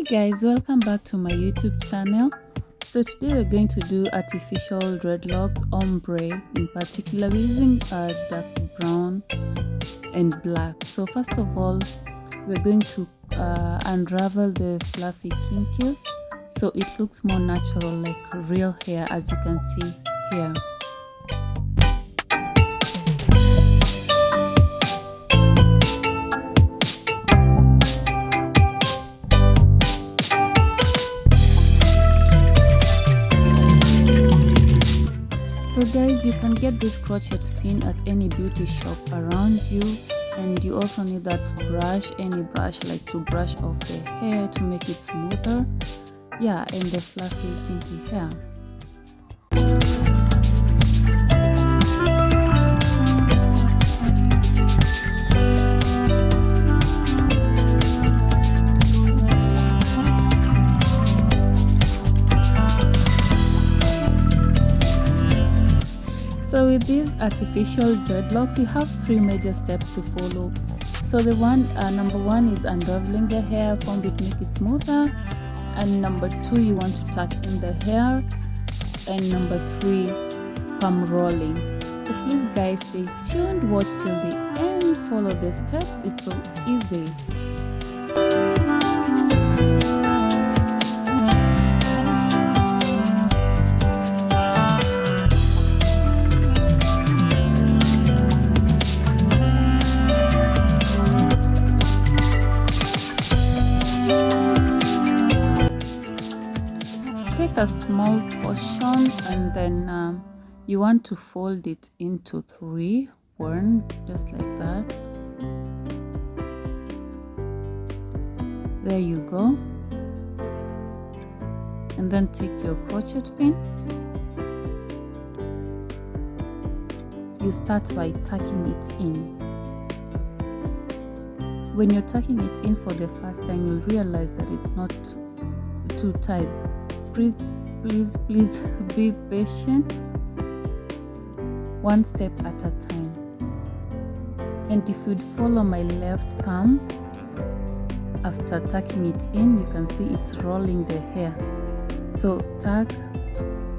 Guys, welcome back to my YouTube channel. So today we're going to do artificial dreadlocks ombre. In particular, we're using dark brown and black. So first of all, we're going to unravel the fluffy kinky so it looks more natural, like real hair, as you can see here. So guys, you can get this crochet pin at any beauty shop around you, and you also need that brush, any brush, like to brush off the hair to make it smoother, yeah, and the fluffy kinky hair. So with these artificial dreadlocks, you have three major steps to follow. So the number one is unraveling the hair, comb it, make it smoother. And number two, you want to tuck in the hair. And number three, palm rolling. So please guys, stay tuned, watch till the end, follow the steps, it's so easy. Take a small portion and then you want to fold it into one, just like that. There you go. And then take your crochet pin. You start by tucking it in. When you're tucking it in for the first time, you'll realize that it's not too tight. Please be patient, one step at a time. And if you'd follow my left thumb, after tucking it in, you can see it's rolling the hair. So tuck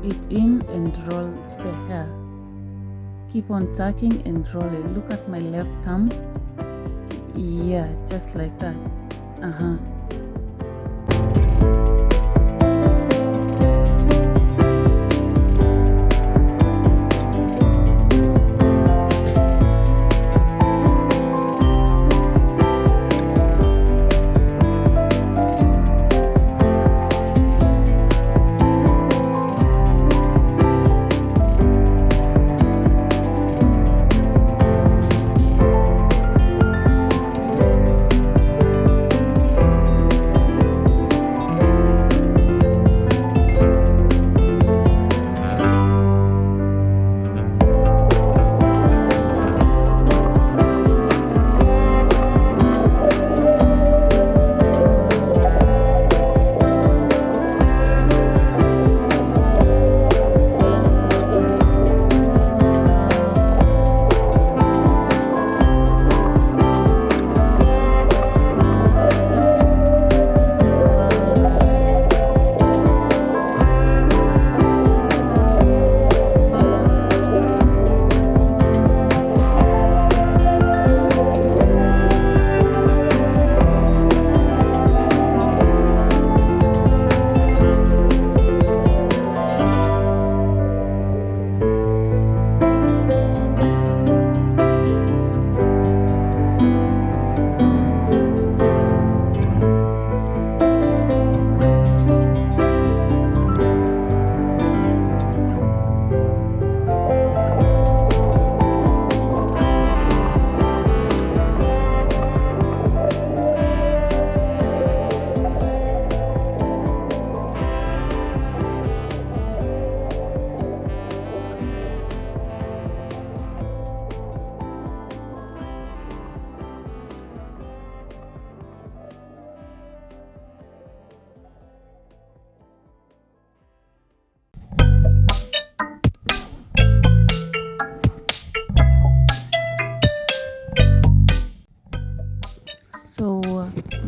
it in and roll the hair. Keep on tucking and roll it. Look at my left thumb. Yeah, just like that.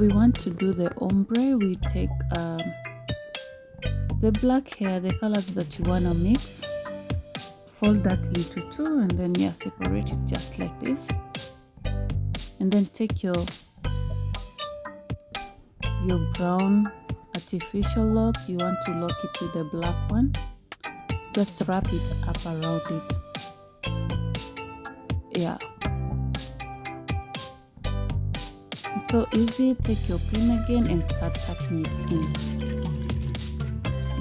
we want to do the ombre, we take the black hair, the colors that you want to mix, fold that into two, and then separate it just like this, and then take your brown artificial lock. You want to lock it with the black one, just wrap it up around it. It's so easy. Take your pin again and start tucking it in,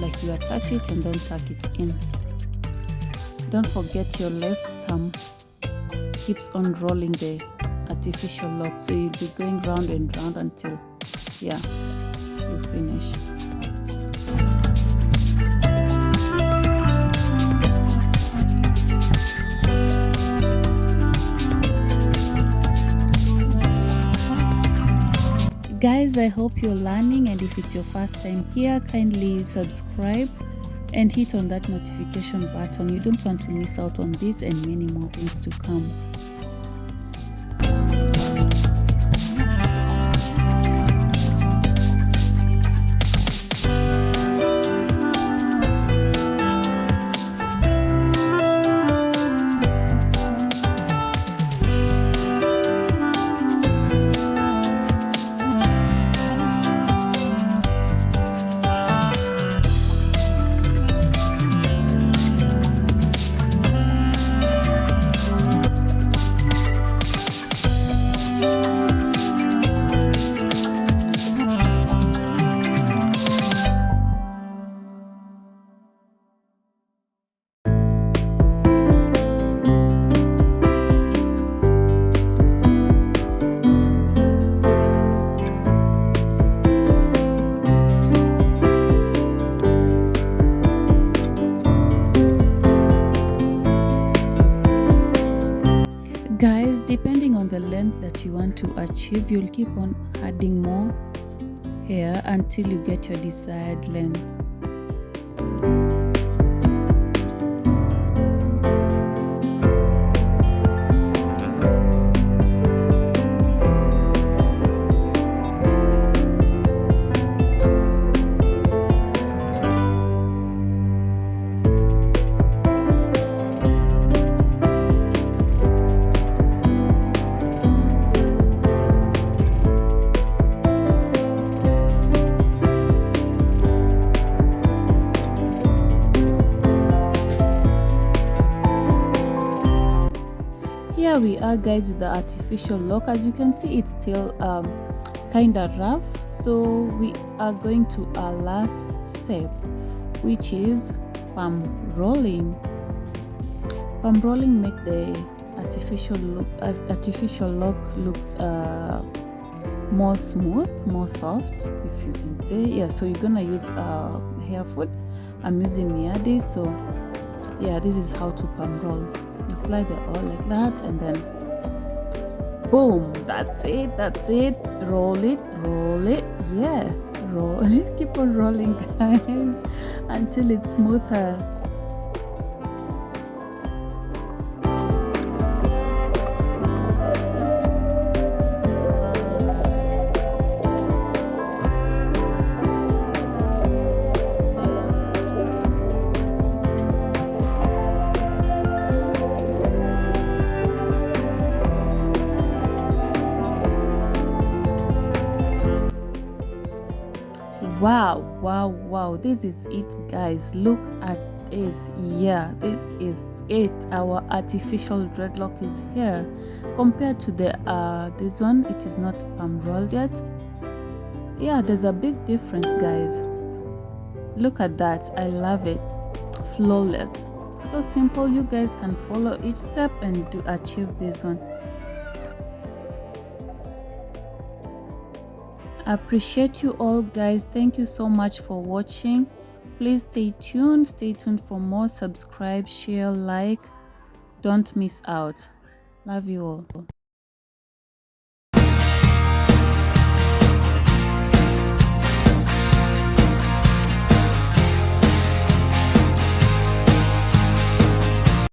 like you attach it and then tuck it in. Don't forget your left thumb keeps on rolling the artificial lock, so you'll be going round and round until you finish. Guys, I hope you're learning, and if it's your first time here, kindly subscribe and hit on that notification button. You don't want to miss out on this and many more things to come. Guys, depending on the length that you want to achieve, you'll keep on adding more hair until you get your desired length. Here we are, guys, with the artificial lock. As you can see, it's still kind of rough, so we are going to our last step, which is palm rolling. Palm rolling make the artificial lock looks more smooth, more soft, if you can say. So you're gonna use hair foot. I'm using Miadi, so this is how to palm roll. Apply the oil like that, and then boom, that's it. Roll it, roll it, keep on rolling, guys, until it's smoother. Wow, this is it, guys. Look at this. This is it. Our artificial dreadlock is here. Compared to the this one, it is not palm rolled yet. There's a big difference, guys. Look at that. I love it. Flawless. So simple. You guys can follow each step and achieve this one. I appreciate you all, guys. Thank you so much for watching. Please stay tuned for more. Subscribe, share, like. Don't miss out. Love you all.